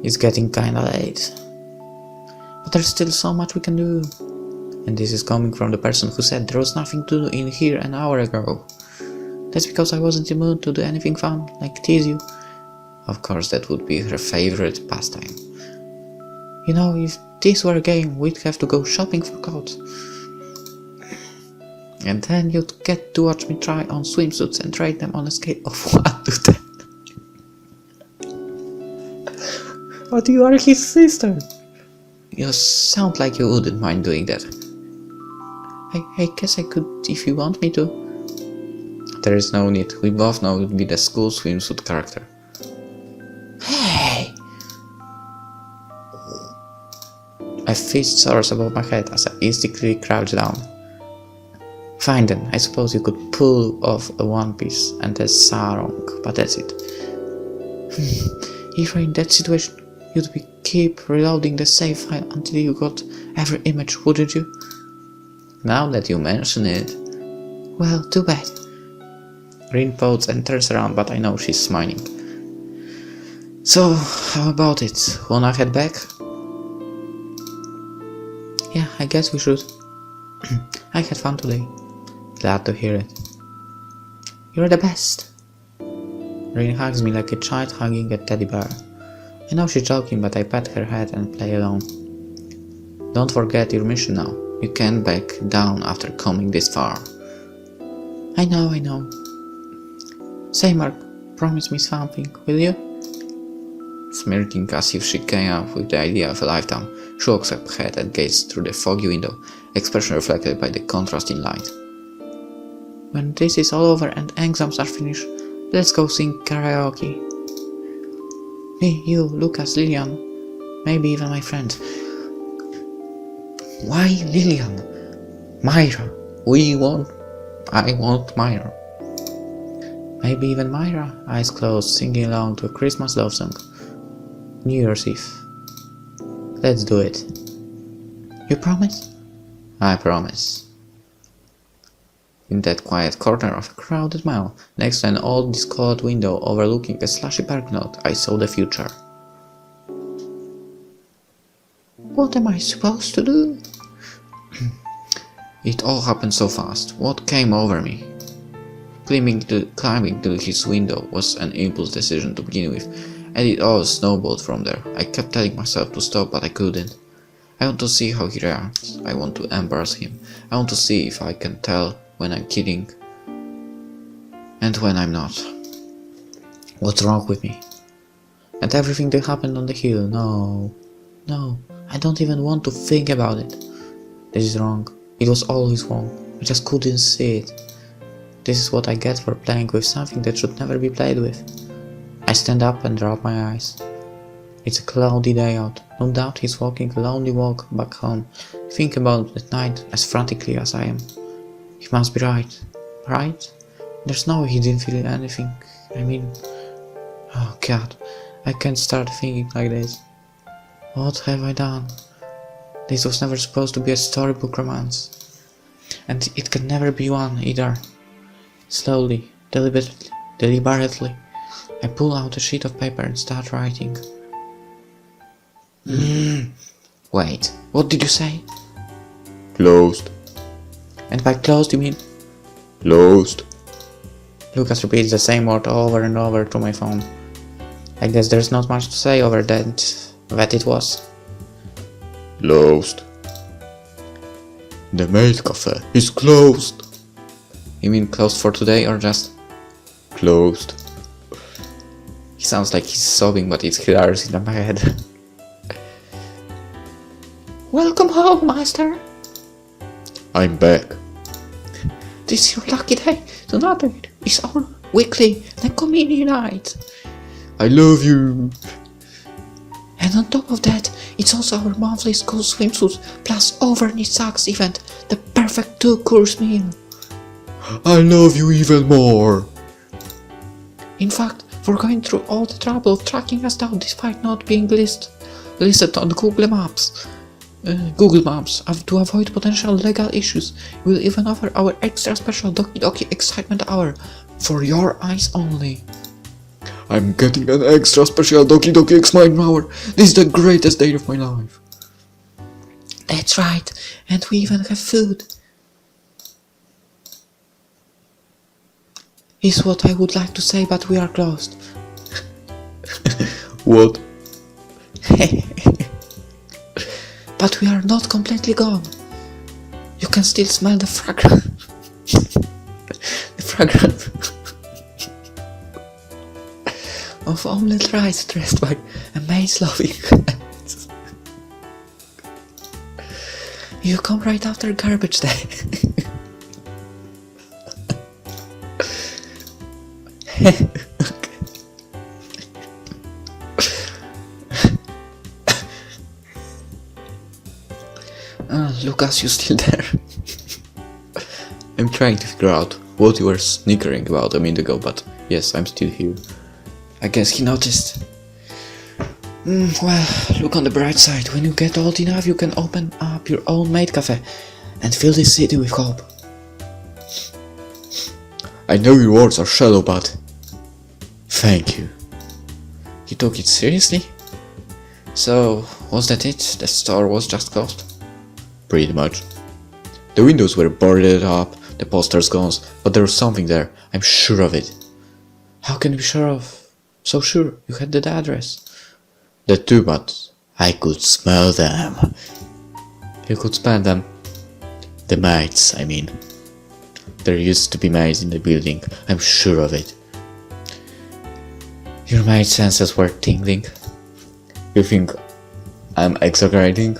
It's getting kinda late. But there's still so much we can do. And this is coming from the person who said there was nothing to do in here an hour ago. That's because I wasn't in the mood to do anything fun, like tease you. Of course, that would be her favorite pastime. You know, if this were a game, we'd have to go shopping for coats. And then you'd get to watch me try on swimsuits and rate them on a scale of 1 to 10. But you are his sister. You sound like you wouldn't mind doing that. I guess I could if you want me to. There is no need. We both know you'd be the school swimsuit character. Hey! A fist soars above my head as I instinctively crouch down. Fine then, I suppose you could pull off a one piece and a sarong, but that's it. If you're in that situation, you'd keep reloading the save file until you got every image, wouldn't you? Now that you mention it. Well, too bad. Green pouts and turns around, but I know she's smiling. So, how about it? Wanna head back? Yeah, I guess we should. I had fun today. Glad to hear it. You're the best. Rin hugs me like a child hugging a teddy bear. I know she's joking, but I pat her head and play along. Don't forget your mission now. You can't back down after coming this far. I know. Say, Mark, promise me something, will you? Smirking as if she came up with the idea of a lifetime, she walks up head and gazes through the foggy window, expression reflected by the contrasting light. When this is all over and exams are finished, let's go sing karaoke. Me, you, Lucas, Lillian, maybe even my friend. Why Lillian? Myra. I want Myra. Maybe even Myra, eyes closed, singing along to a Christmas love song. New Year's Eve. Let's do it. You promise? I promise. In that quiet corner of a crowded mall, next to an old discolored window overlooking a slushy parking lot, I saw the future. What am I supposed to do? It all happened so fast. What came over me? Climbing to his window was an impulse decision to begin with, and it all snowballed from there. I kept telling myself to stop, but I couldn't. I want to see how he reacts. I want to embarrass him. I want to see if I can tell when I'm kidding and when I'm not. What's wrong with me? And everything that happened on the hill, no, I don't even want to think about it. This is wrong. It was always wrong. I just couldn't see it. This is what I get for playing with something that should never be played with. I stand up and drop my eyes. It's a cloudy day out. No doubt he's walking a lonely walk back home, thinking about the night as frantically as I am. He must be right. Right? There's no way he didn't feel anything. I mean... Oh God, I can't start thinking like this. What have I done? This was never supposed to be a storybook romance. And it can never be one either. Slowly, deliberately, I pull out a sheet of paper and start writing. Wait, what did you say? Closed. And by closed you mean? Closed. Lucas repeats the same word over and over to my phone. I guess there's not much to say over that it was. Closed. The Maid Café is closed. You mean closed for today or just? Closed. He sounds like he's sobbing, but it's hilarious in my head. Welcome home, master. I'm back. This is your lucky day. Tonight is our weekly Necomini night. I love you. And on top of that, it's also our monthly school swimsuit plus overknee socks event, the perfect 2-course meal. I love you even more. In fact, we're going through all the trouble of tracking us down despite not being listed on Google Maps to avoid potential legal issues. We'll even offer our extra special Doki Doki Excitement Hour for your eyes only. I'm getting an extra special Doki Doki X-Mind power. This is the greatest day of my life. That's right, and we even have food. Is what I would like to say, but we are closed. What? But we are not completely gone. You can still smell the fragrance. The fragrance of omelette rice dressed by a maid's loving hands. You come right after garbage day. Lucas, you still there? I'm trying to figure out what you were snickering about a minute ago, but yes, I'm still here. I guess he noticed. Well, look on the bright side. When you get old enough, you can open up your own Maid Café and fill this city with hope. I know your words are shallow, but thank you. You took it seriously? So, was that it? The store was just closed? Pretty much. The windows were boarded up, the posters gone, but there was something there. I'm sure of it. How can you be sure of? So sure, you had the address. That too, but I could smell them. You could smell them. The maids, I mean. There used to be maids in the building, I'm sure of it. Your maid senses were tingling. You think I'm exaggerating?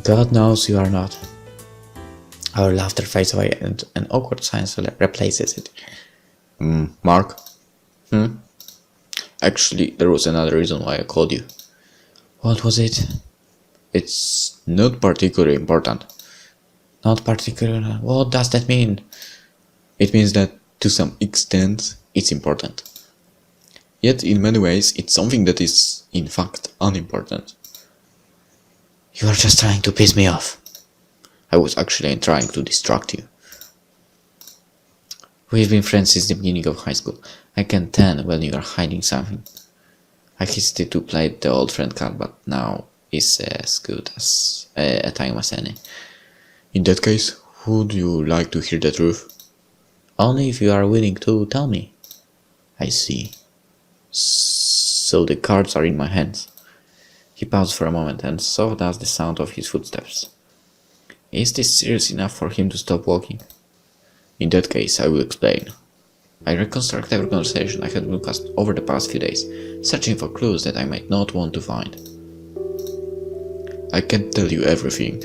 God knows you are not. Our laughter fades away and an awkward silence replaces it. Mark? Actually, there was another reason why I called you. What was it? It's not particularly important. Not particular. What does that mean? It means that, to some extent, it's important. Yet, in many ways, it's something that is, in fact, unimportant. You are just trying to piss me off. I was actually trying to distract you. We've been friends since the beginning of high school. I can tell when you are hiding something. I hesitated to play the old friend card, but now is as good as a time as any. In that case, would you like to hear the truth? Only if you are willing to tell me. I see. So the cards are in my hands. He paused for a moment, and so does the sound of his footsteps. Is this serious enough for him to stop walking? In that case, I will explain. I reconstruct every conversation I had with Lucas over the past few days, searching for clues that I might not want to find. I can't tell you everything.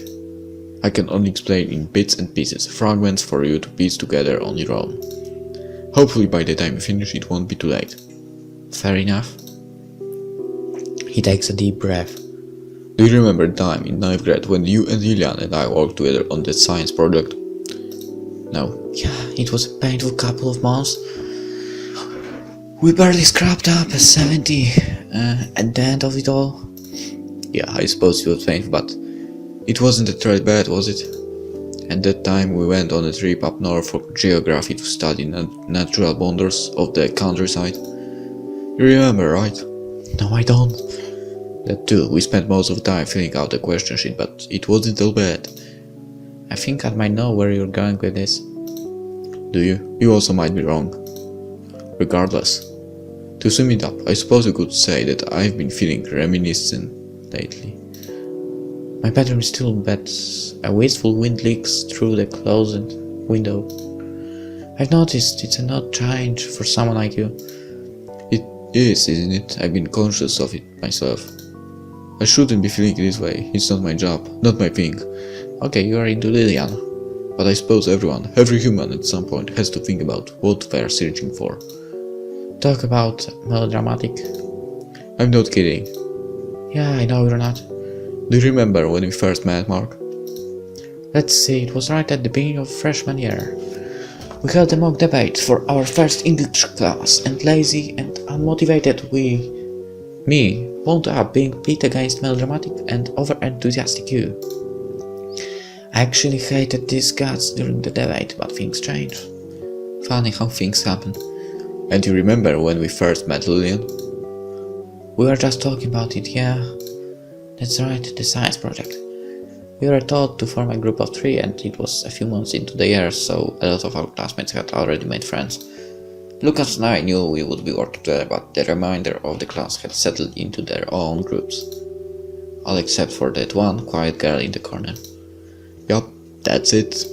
I can only explain in bits and pieces, fragments for you to piece together on your own. Hopefully by the time you finish it won't be too late. Fair enough. He takes a deep breath. Do you remember the time in 9th grade when you and Lilian and I worked together on that science project? No. Yeah, it was a painful couple of months. We barely scrapped up a 70 at the end of it all. Yeah, I suppose it was painful, but it wasn't that bad, was it? At that time we went on a trip up north for geography to study natural wonders of the countryside. You remember, right? No, I don't. That too, we spent most of the time filling out the question sheet, but it wasn't that bad. I think I might know where you're going with this. Do you? You also might be wrong. Regardless. To sum it up, I suppose you could say that I've been feeling reminiscent lately. My bedroom is still bad. A wasteful wind leaks through the closed window. I've noticed it's an odd change for someone like you. It is, isn't it? I've been conscious of it myself. I shouldn't be feeling this way. It's not my job, not my thing. Okay, you are into Lilian. But I suppose every human at some point has to think about what they are searching for. Talk about melodramatic. I'm not kidding. Yeah, I know you're not. Do you remember when we first met, Mark? Let's see, it was right at the beginning of freshman year. We held a mock debate for our first English class, and lazy and unmotivated me, wound up being pit against melodramatic and over-enthusiastic you. I actually hated these guts during the debate, but things change. Funny how things happen. And you remember when we first met Lillian? We were just talking about it, yeah. That's right, the science project. We were taught to form a group of 3 and it was a few months into the year, so a lot of our classmates had already made friends. Lucas and I knew we would be working together, but the remainder of the class had settled into their own groups. All except for that one quiet girl in the corner. Yup, that's it.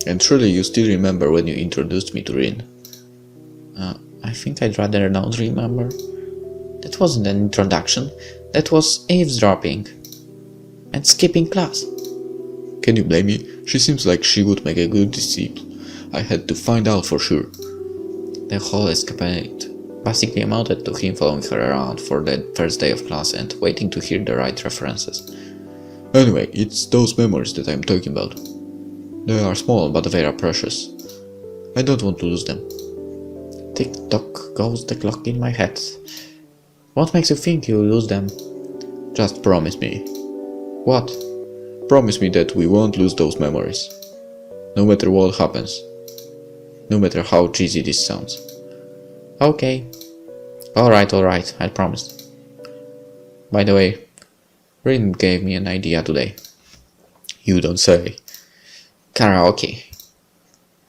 And truly you still remember when you introduced me to Rin. I think I'd rather not remember. That wasn't an introduction, that was eavesdropping. And skipping class. Can you blame me? She seems like she would make a good disciple. I had to find out for sure. The whole escapade basically amounted to him following her around for the first day of class and waiting to hear the right references. Anyway, it's those memories that I'm talking about. They are small, but they are precious. I don't want to lose them. Tick-tock goes the clock in my head. What makes you think you'll lose them? Just promise me. What? Promise me that we won't lose those memories. No matter what happens. No matter how cheesy this sounds. Okay. Alright, I promise. By the way, Rin gave me an idea today. You don't say. Karaoke.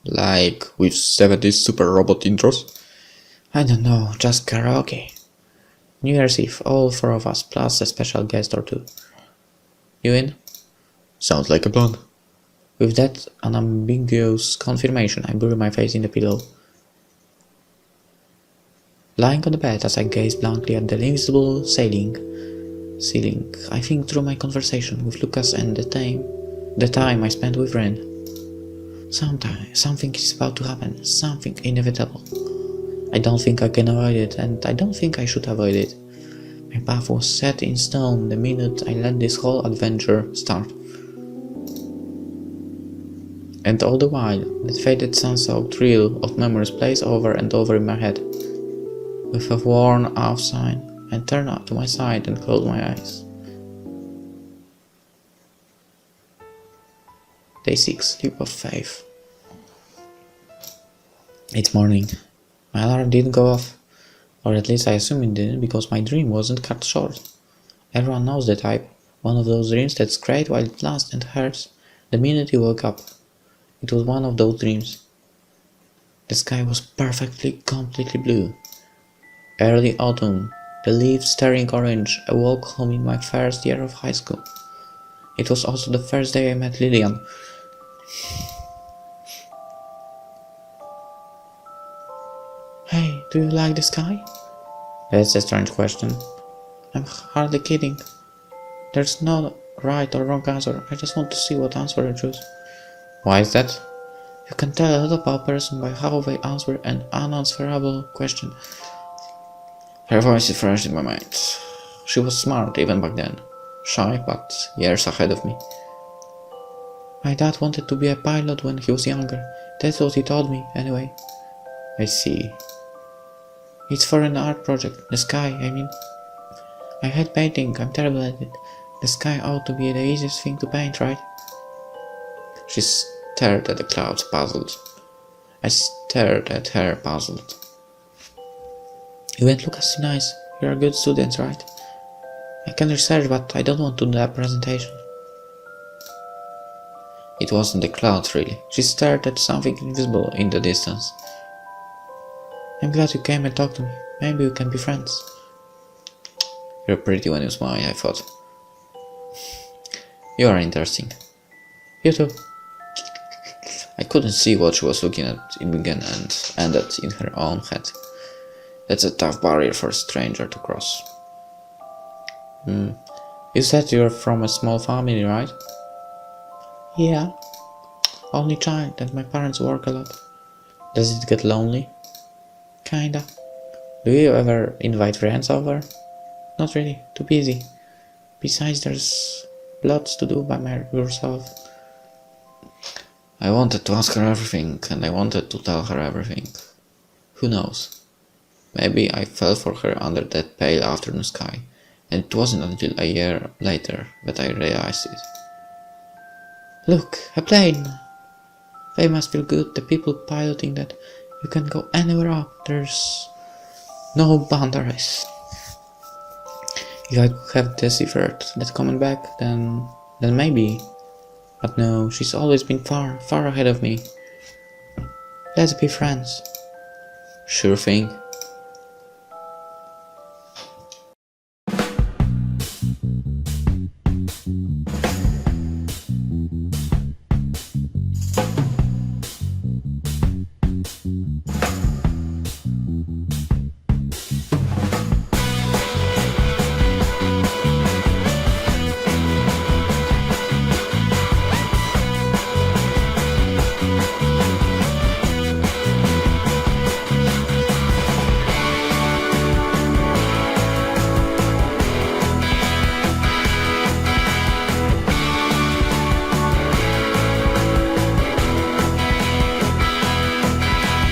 Like with 70s super robot intros? I don't know, just karaoke. New Year's Eve, all 4 of us, plus a special guest or 2. You in? Sounds like a plan. With that unambiguous confirmation, I bury my face in the pillow. Lying on the bed as I gaze blankly at the invisible ceiling, I think through my conversation with Lucas and the time I spent with Ren. Something is about to happen, something inevitable. I don't think I can avoid it, and I don't think I should avoid it. My path was set in stone the minute I let this whole adventure start. And all the while, that faded sun-soaked reel of memories plays over and over in my head. With a worn-off sign, I turn up to my side and close my eyes. Day 6, Leap of Faith. It's morning. My alarm didn't go off. Or at least I assume it didn't, because my dream wasn't cut short. Everyone knows the type. One of those dreams that's great while it lasts and hurts the minute you woke up. It was one of those dreams. The sky was completely blue. Early autumn, the leaves turning orange. I walked home in my first year of high school. It was also the first day I met Lillian. Hey, do you like the sky? That's a strange question. I'm hardly kidding. There's no right or wrong answer. I just want to see what answer I choose. Why is that? You can tell a lot about a person by how they answer an unanswerable question. Her voice is fresh in my mind. She was smart even back then. Shy, but years ahead of me. My dad wanted to be a pilot when he was younger. That's what he told me, anyway. I see. It's for an art project. The sky, I mean. I hate painting, I'm terrible at it. The sky ought to be the easiest thing to paint, right? She stared at the clouds, puzzled. I stared at her, puzzled. You went Lucas so nice. You're a good student, right? I can research, but I don't want to do that presentation. It wasn't the clouds, really. She stared at something invisible in the distance. I'm glad you came and talked to me. Maybe we can be friends. You're pretty when you smile, I thought. You are interesting. You too. I couldn't see what she was looking at. It began and ended in her own head. That's a tough barrier for a stranger to cross. You said you're from a small family, right? Yeah. Only child, and my parents work a lot. Does it get lonely? Kinda. Do you ever invite friends over? Not really, too busy. Besides, there's lots to do by yourself. I wanted to ask her everything, and I wanted to tell her everything. Who knows? Maybe I fell for her under that pale afternoon sky, and it wasn't until a year later that I realized it. Look, a plane! They must feel good, the people piloting that. You can go anywhere up. There's no boundaries. If I could have deciphered that comment back, then maybe. But no, she's always been far ahead of me. Let's be friends. Sure thing.